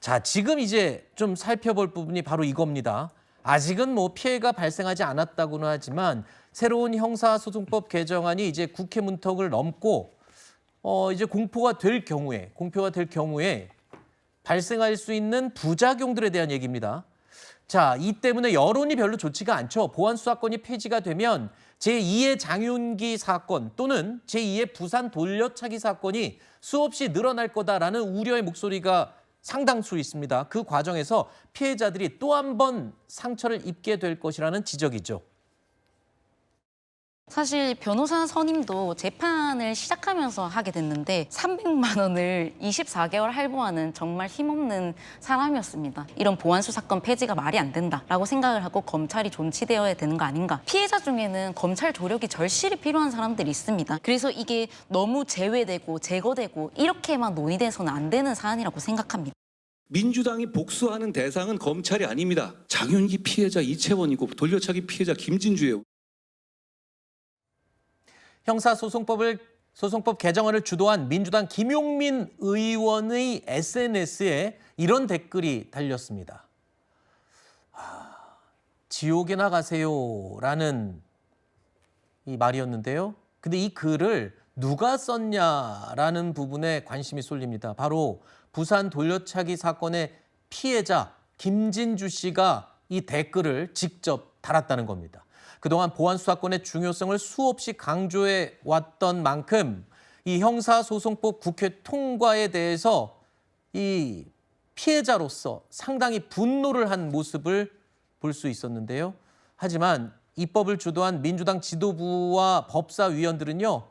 자, 지금 이제 좀 살펴볼 부분이 바로 이겁니다. 아직은 뭐 피해가 발생하지 않았다고는 하지만 새로운 형사소송법 개정안이 이제 국회 문턱을 넘고 이제 공표가 될 경우에 발생할 수 있는 부작용들에 대한 얘기입니다. 자, 이 때문에 여론이 별로 좋지가 않죠. 보안수사권이 폐지가 되면 제2의 장윤기 사건 또는 제2의 부산 돌려차기 사건이 수없이 늘어날 거다라는 우려의 목소리가 상당수 있습니다. 그 과정에서 피해자들이 또 한 번 상처를 입게 될 것이라는 지적이죠. 사실 변호사 선임도 재판을 시작하면서 하게 됐는데 300만 원을 24개월 할부하는 정말 힘없는 사람이었습니다. 이런 보안수사권 폐지가 말이 안 된다라고 생각을 하고 검찰이 존치되어야 되는 거 아닌가. 피해자 중에는 검찰 조력이 절실히 필요한 사람들이 있습니다. 그래서 이게 너무 제외되고 제거되고 이렇게만 논의돼서는 안 되는 사안이라고 생각합니다. 민주당이 복수하는 대상은 검찰이 아닙니다. 장윤기 피해자 이채원이고 돌려차기 피해자 김진주예요. 소송법 개정안을 주도한 민주당 김용민 의원의 SNS에 이런 댓글이 달렸습니다. 지옥에나 가세요라는 이 말이었는데요. 근데 이 글을 누가 썼냐라는 부분에 관심이 쏠립니다. 바로 부산 돌려차기 사건의 피해자 김진주 씨가 이 댓글을 직접 달았다는 겁니다. 그동안 보안수사권의 중요성을 수없이 강조해 왔던 만큼 이 형사소송법 국회 통과에 대해서 이 피해자로서 상당히 분노를 한 모습을 볼 수 있었는데요. 하지만 입법을 주도한 민주당 지도부와 법사위원들은요.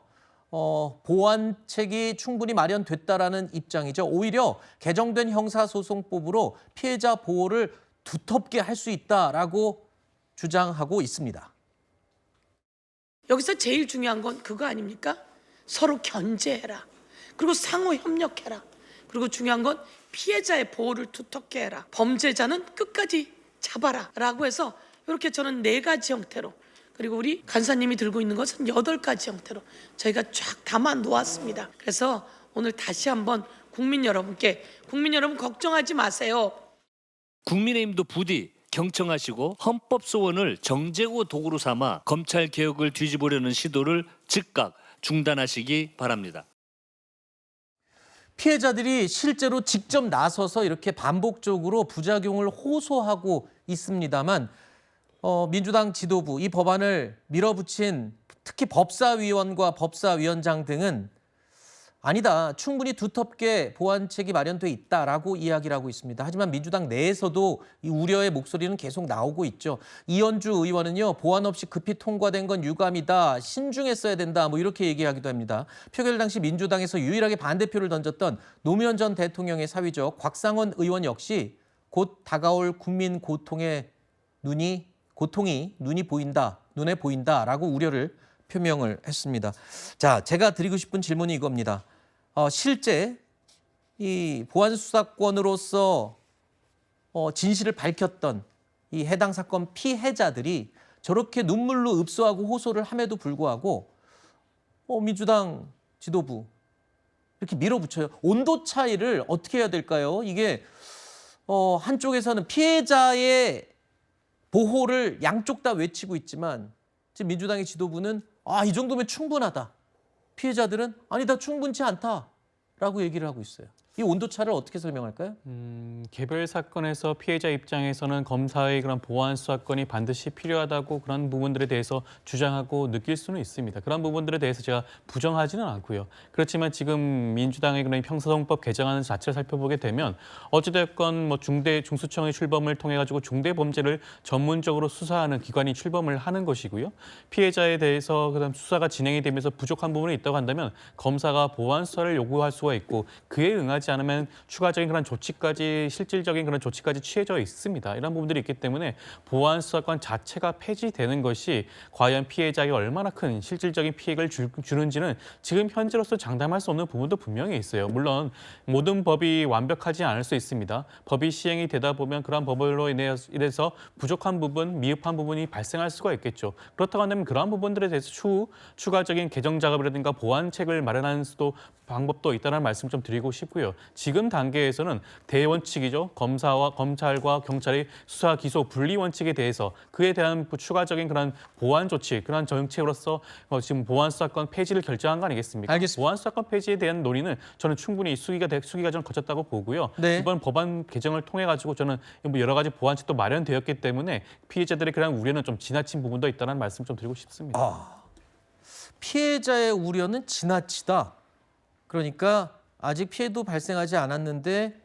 보완책이 충분히 마련됐다라는 입장이죠. 오히려 개정된 형사소송법으로 피해자 보호를 두텁게 할 수 있다라고 주장하고 있습니다. 여기서 제일 중요한 건 그거 아닙니까? 서로 견제해라. 그리고 상호 협력해라. 그리고 중요한 건 피해자의 보호를 두텁게 해라. 범죄자는 끝까지 잡아라. 라고 해서 이렇게 저는 4가지 형태로, 그리고 우리 간사님이 들고 있는 것은 8가지 형태로 저희가 쫙 담아 놓았습니다. 그래서 오늘 다시 한번 국민 여러분 걱정하지 마세요. 국민의힘도 부디 경청하시고 헌법 소원을 정제고 도구로 삼아 검찰 개혁을 뒤집으려는 시도를 즉각 중단하시기 바랍니다. 피해자들이 실제로 직접 나서서 이렇게 반복적으로 부작용을 호소하고 있습니다만 민주당 지도부 이 법안을 밀어붙인 특히 법사위원과 법사위원장 등은 아니다. 충분히 두텁게 보완책이 마련돼 있다라고 이야기를 하고 있습니다. 하지만 민주당 내에서도 이 우려의 목소리는 계속 나오고 있죠. 이현주 의원은요. 보완 없이 급히 통과된 건 유감이다. 신중했어야 된다. 뭐 이렇게 얘기하기도 합니다. 표결 당시 민주당에서 유일하게 반대표를 던졌던 노무현 전 대통령의 사위죠. 곽상원 의원 역시 곧 다가올 국민 고통이 눈에 보인다라고 우려를 표명을 했습니다. 자, 제가 드리고 싶은 질문이 이겁니다. 실제 이 보안수사권으로서 진실을 밝혔던 이 해당 사건 피해자들이 저렇게 눈물로 읍소하고 호소를 함에도 불구하고 민주당 지도부 이렇게 밀어붙여요. 온도 차이를 어떻게 해야 될까요? 이게 한쪽에서는 피해자의 보호를 양쪽 다 외치고 있지만 지금 민주당의 지도부는 이 정도면 충분하다. 피해자들은 아니다, 충분치 않다라고 얘기를 하고 있어요. 이 온도차를 어떻게 설명할까요? 개별 사건에서 피해자 입장에서는 검사의 그런 보안 수사권이 반드시 필요하다고 그런 부분들에 대해서 주장하고 느낄 수는 있습니다. 그런 부분들에 대해서 제가 부정하지는 않고요. 그렇지만 지금 민주당의 그런 형사소송법 개정안 자체를 살펴보게 되면 어찌됐건 뭐 중수청의 출범을 통해 가지고 중대 범죄를 전문적으로 수사하는 기관이 출범을 하는 것이고요. 피해자에 대해서 그다음 수사가 진행이 되면서 부족한 부분이 있다고 한다면 검사가 보안 수사를 요구할 수가 있고 그에 응하지 않으면 추가적인 그런 조치까지 실질적인 그런 조치까지 취해져 있습니다. 이런 부분들이 있기 때문에 보안 수사권 자체가 폐지되는 것이 과연 피해자에게 얼마나 큰 실질적인 피해를 주는지는 지금 현재로서 장담할 수 없는 부분도 분명히 있어요. 물론 모든 법이 완벽하지 않을 수 있습니다. 법이 시행이 되다 보면 그런 법으로 인해서 부족한 부분, 미흡한 부분이 발생할 수가 있겠죠. 그렇다고 한다면 그러한 부분들에 대해서 추가적인 개정 작업이라든가 보완책을 마련하는 수도 방법도 있다는 말씀 좀 드리고 싶고요. 있고요. 지금 단계에서는 대원칙이죠. 검찰과 경찰의 수사 기소 분리 원칙에 대해서 그에 대한 추가적인 그런 보완 조치, 그런 정책으로서 지금 보안 수사권 폐지를 결정한 거 아니겠습니까? 알겠습니다. 보안 수사권 폐지에 대한 논의는 저는 충분히 수기 과정을 거쳤다고 보고요. 네. 이번 법안 개정을 통해 가지고 저는 뭐 여러 가지 보완책도 마련되었기 때문에 피해자들의 그런 우려는 좀 지나친 부분도 있다는 말씀 좀 드리고 싶습니다. 피해자의 우려는 지나치다. 그러니까 아직 피해도 발생하지 않았는데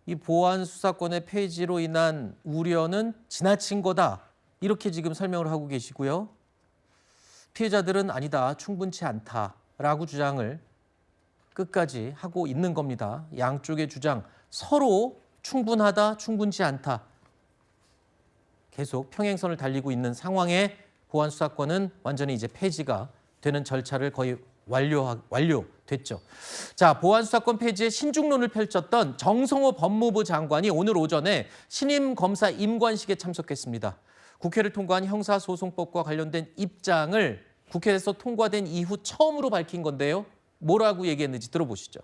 이 보안 수사권의 폐지로 인한 우려는 지나친 거다. 이렇게 지금 설명을 하고 계시고요. 피해자들은 아니다, 충분치 않다라고 주장을 끝까지 하고 있는 겁니다. 양쪽의 주장 서로 충분하다, 충분치 않다. 계속 평행선을 달리고 있는 상황에 보안 수사권은 완전히 이제 폐지가 되는 절차를 거의 완료됐죠. 자, 보안 수사권 폐지에 신중론을 펼쳤던 정성호 법무부 장관이 오늘 오전에 신임 검사 임관식에 참석했습니다. 국회를 통과한 형사소송법과 관련된 입장을 국회에서 통과된 이후 처음으로 밝힌 건데요. 뭐라고 얘기했는지 들어보시죠.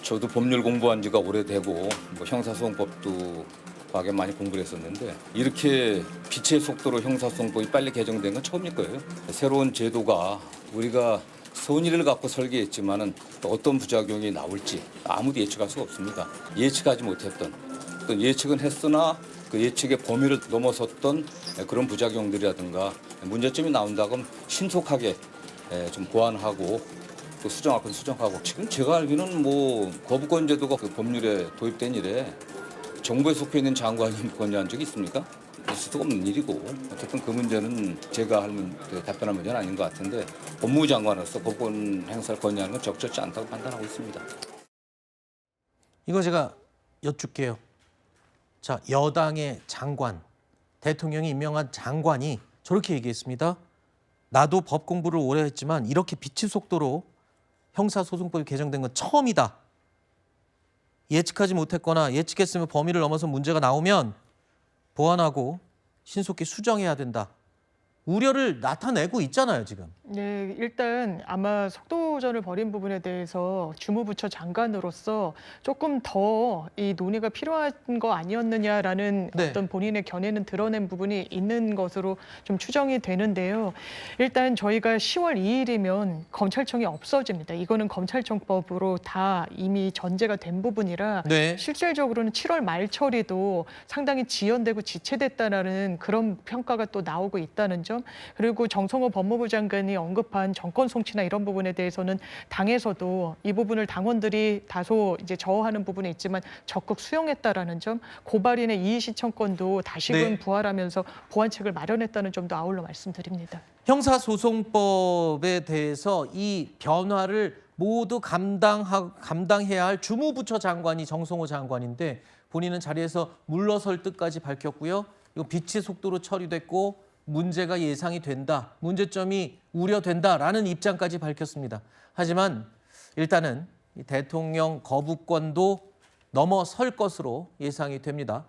저도 법률 공부한 지가 오래되고 뭐 형사소송법도 과하게 많이 공부를 했었는데 이렇게 빛의 속도로 형사소송법이 빨리 개정된 건 처음일 거예요. 새로운 제도가 우리가 선의를 갖고 설계했지만은 또 어떤 부작용이 나올지 아무도 예측할 수가 없습니다. 예측하지 못했던 또 예측은 했으나 그 예측의 범위를 넘어섰던 그런 부작용들이라든가 문제점이 나온다고 하면 신속하게 좀 보완하고 또 수정할 건 수정하고 지금 제가 알기로는 뭐 거부권 제도가 그 법률에 도입된 이래 정부에 속해 있는 장관이 건의한 적이 있습니까? 있을 수가 없는 일이고 어쨌든 그 문제는 제가 답변할 문제는 아닌 것 같은데 법무부 장관으로서 거부권 행사를 건의하는 건 적절치 않다고 판단하고 있습니다. 이거 제가 여쭙게요. 자, 여당의 장관, 대통령이 임명한 장관이 저렇게 얘기했습니다. 나도 법 공부를 오래 했지만 이렇게 빛의 속도로 형사소송법이 개정된 건 처음이다. 예측하지 못했거나 예측했으면 범위를 넘어서 문제가 나오면 보완하고 신속히 수정해야 된다. 우려를 나타내고 있잖아요, 지금. 네, 일단 아마 속도전을 벌인 부분에 대해서 주무부처 장관으로서 조금 더 이 논의가 필요한 거 아니었느냐라는 네. 어떤 본인의 견해는 드러낸 부분이 있는 것으로 좀 추정이 되는데요. 일단 저희가 10월 2일이면 검찰청이 없어집니다. 이거는 검찰청법으로 다 이미 전제가 된 부분이라 네. 실질적으로는 7월 말 처리도 상당히 지연되고 지체됐다라는 그런 평가가 또 나오고 있다는 점. 그리고 정성호 법무부 장관이 언급한 정권 송치나 이런 부분에 대해서는 당에서도 이 부분을 당원들이 다소 이제 저하는 부분이 있지만 적극 수용했다라는 점, 고발인의 이의 신청권도 다시금 네. 부활하면서 보완책을 마련했다는 점도 아울러 말씀드립니다. 형사소송법에 대해서 이 변화를 모두 감당해야 할 주무부처 장관이 정성호 장관인데 본인은 자리에서 물러설 뜻까지 밝혔고요. 이거 빛의 속도로 처리됐고 문제가 예상이 된다, 문제점이 우려된다라는 입장까지 밝혔습니다. 하지만 일단은 이 대통령 거부권도 넘어설 것으로 예상이 됩니다.